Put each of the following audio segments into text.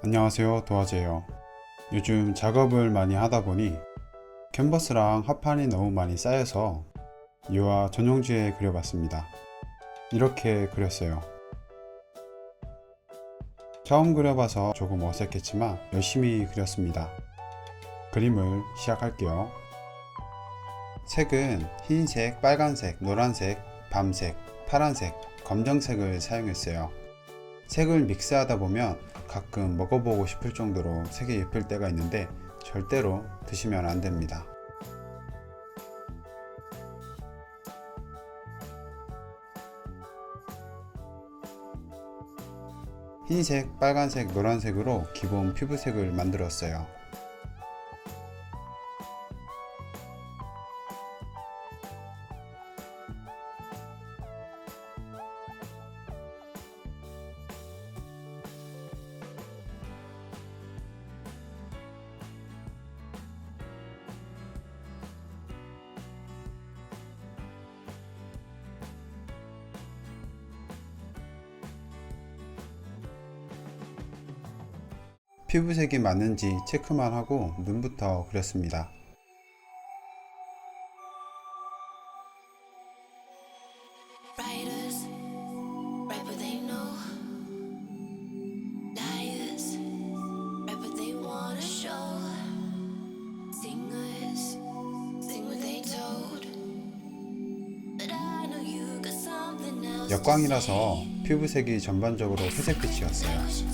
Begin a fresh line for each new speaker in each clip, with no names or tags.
안녕하세요, 도화제예요. 요즘 작업을 많이 하다 보니 캔버스랑 합판이 너무 많이 쌓여서 유화 전용지에 그려봤습니다. 이렇게 그렸어요. 처음 그려봐서 조금 어색했지만 열심히 그렸습니다. 그림을 시작할게요. 색은 흰색, 빨간색, 노란색, 밤색, 파란색, 검정색을 사용했어요. 색을 믹스하다 보면 가끔 먹어보고 싶을 정도로 색이 예쁠 때가 있는데 절대로 드시면 안 됩니다. 흰색, 빨간색, 노란색으로 기본 피부색을 만들었어요. 피부색이 맞는지 체크만 하고 눈부터 그렸습니다. 역광이라서 피부색이 전반적으로 회색빛이었어요.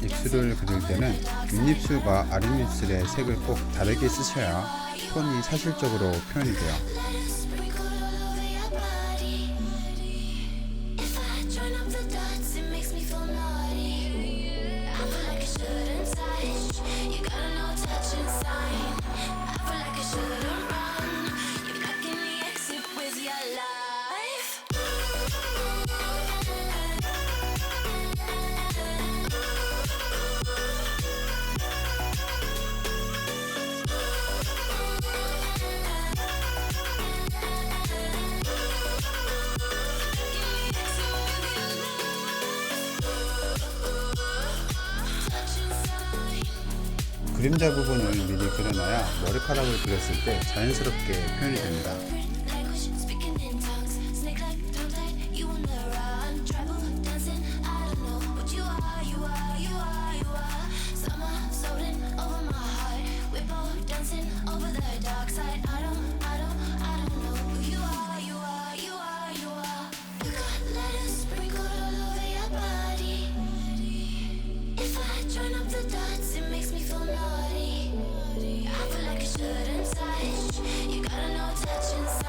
입술을 그릴 때는 윗입술과 아랫입술의 색을 꼭 다르게 쓰셔야 톤이 사실적으로 표현이 돼요. 그림자 부분을 미리 그려놔야 머리카락을 그렸을 때 자연스럽게 표현이 됩니다.
Shouldn't touch, you gotta know touch inside.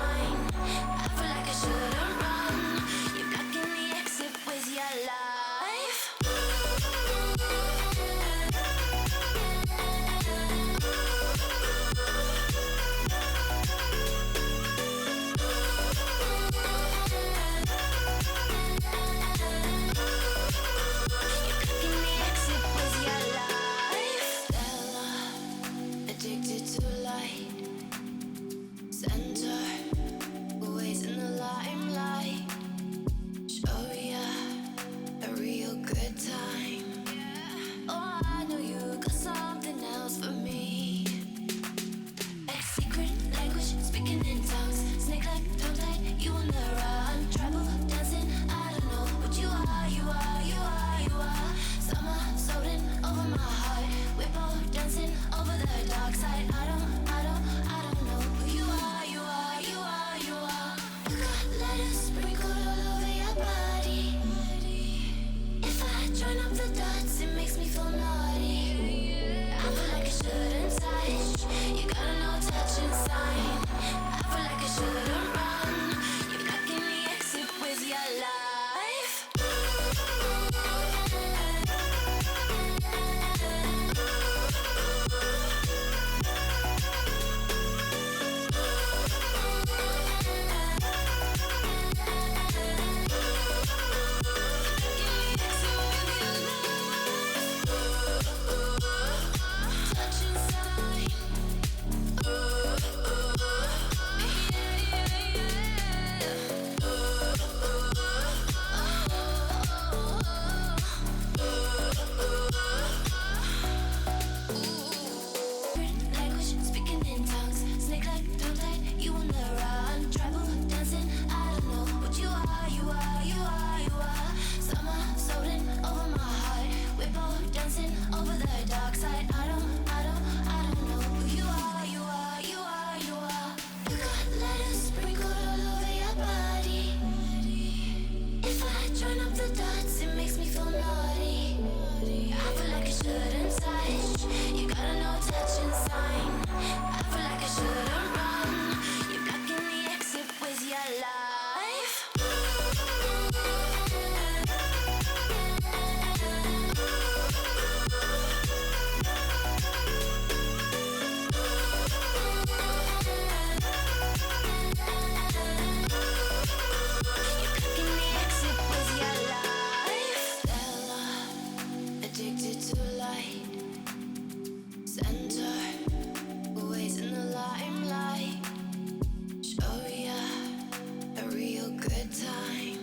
dark side. I don't know who you are, you are, you are, you are. You got letters sprinkled all over your body. If I join up the dots, it makes me feel naughty. I feel like I shouldn't touch. You got a no touching sign. I feel like I shouldn't run. You're blocking the exit with your life. Touching sign. Language, speaking in tongues. Snake like tongue tied, you on the run. Tribal dancing, I don't know what you are, you are, you are, you are. Summer solding over my heart. We're both dancing over the dark side. I don't know who you are, you are, you are, you are. You got letters sprinkled all over your body. If I join up the dots, it makes me feel naughty. I feel like I shouldn't touch. You got a no touching sign. I feel like I shouldn't run. You're blocking the exit with your life. You're blocking the exit with your life. Stella, addicted to light. Center, always in the limelight. Show ya a real good time.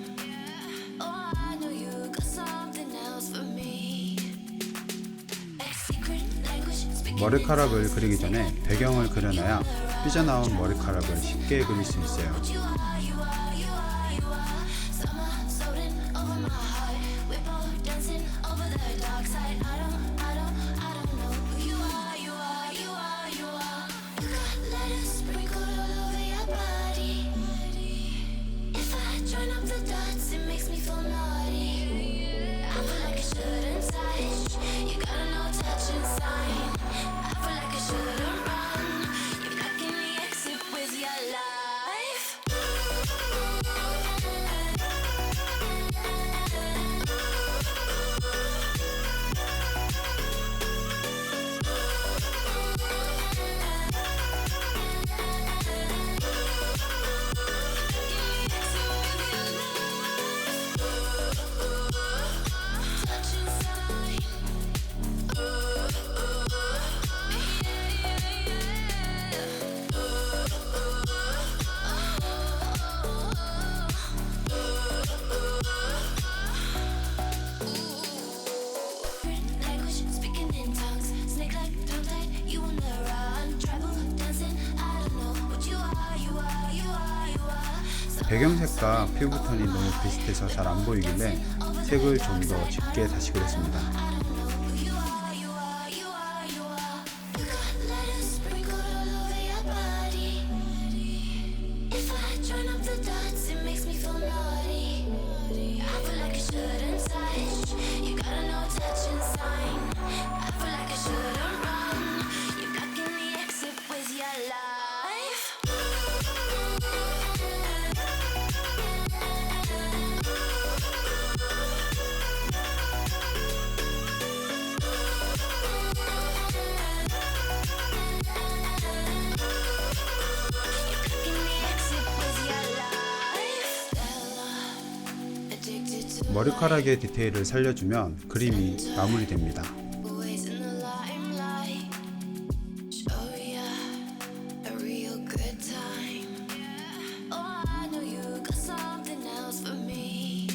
Oh, I know you got something else for me. Like secret language, speaking
머리카락을 그리기 전에 배경을 그려놔야 삐져나온 머리카락을 쉽게 그릴 수 있어요.
you are, you are, you are, you are. Summer solding over my heart. We're both dancing over the dark side. I don't know who you are, you are, you are, you are. You got letters sprinkled all over your body. If I join up the dots, it makes me feel naughty. I feel like I shouldn't touch. You got a no touching sign. I feel like I shouldn't run. You're blocking the exit with your life. Touching sign. Language, speaking in tongues. Snake like tongue tied, you on the run. Tribal dancing, I don't know what you are, you are, you are, you are.
배경색과 피부톤이 너무 비슷해서 잘 안 보이길래 색을 좀 더 짙게 다시 그렸습니다.
I don't know who you are, you are, you are, you are. You got letters sprinkled all over your body. If I join up the dots, it makes me feel naughty. I feel like I shouldn't touch. You got a no touching sign. I feel like I shouldn't run. You're blocking the exit with your life.
머리카락의 디테일을 살려주면 그림이 마무리됩니다.
Always in the limelight. Show ya a real good time. Oh, I know you got something else for me.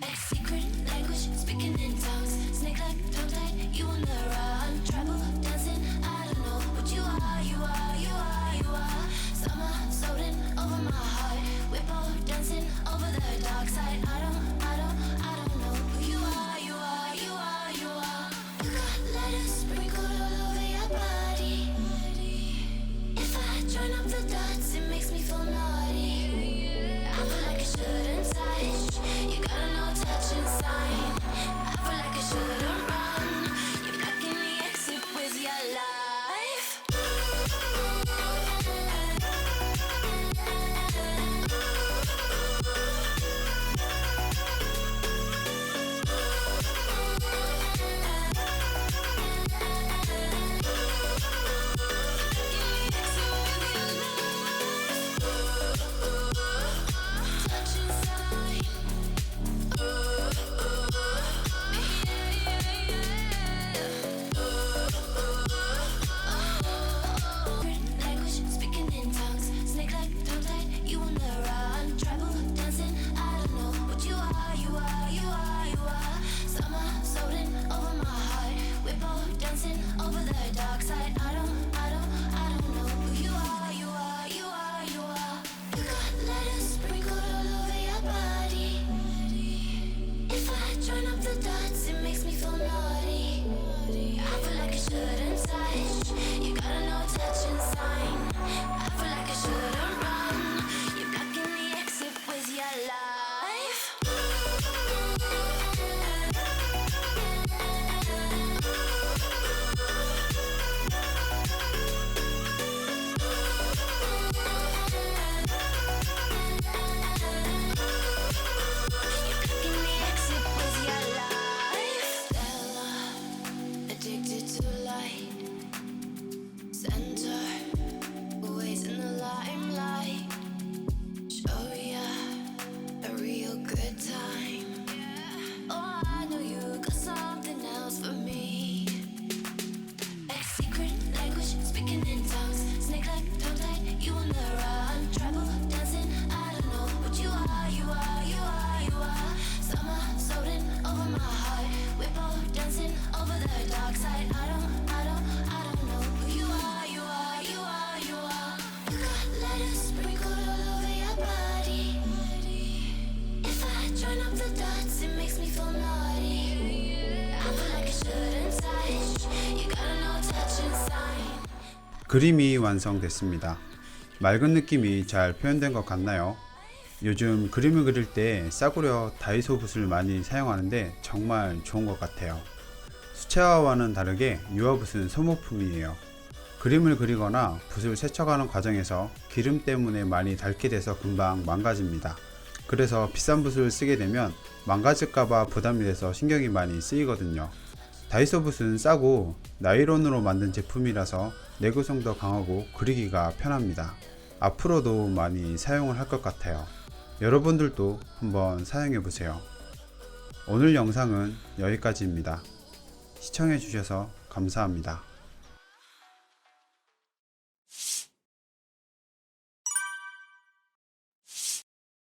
Like secret language, speaking in tongues. Snake like tongue tied, you on the run. Tribal dancing, I don't know what you are, you are, you are, you are. Summer solding over my heart. We're both dancing over the dark side. I don't know who you are, you are, you are, you touching sign. I feel like I shouldn't run. You're blocking the exit with your life. Addicted to light, center, always in the limelight. Show ya a real good time. Oh, I know you got something else for me. Like secret language, speaking in tongues. Snake like tongue tied, you on the run. Travel, dancing, I don't know what you are, you are, you are, you are. Summer, floating over my heart. We're both dancing over the dark side. I don't know who you are, you are, you are, you are. You got letters sprinkled all over your body. If I join up the dots, it makes me feel naughty. I feel like I shouldn't touch. You gotta know touching sign.
그림이 완성됐습니다. 맑은 느낌이 잘 표현된 것 같나요? 요즘 그림을 그릴 때 싸구려 다이소 붓을 많이 사용하는데 정말 좋은 것 같아요. 수채화와는 다르게 유화붓은 소모품이에요. 그림을 그리거나 붓을 세척하는 과정에서 기름 때문에 많이 닳게 돼서 금방 망가집니다. 그래서 비싼 붓을 쓰게 되면 망가질까봐 부담이 돼서 신경이 많이 쓰이거든요. 다이소 붓은 싸고 나일론으로 만든 제품이라서 내구성도 강하고 그리기가 편합니다. 앞으로도 많이 사용을 할 것 같아요. 여러분들도 한번 사용해보세요. 오늘 영상은 여기까지입니다. 시청해주셔서 감사합니다.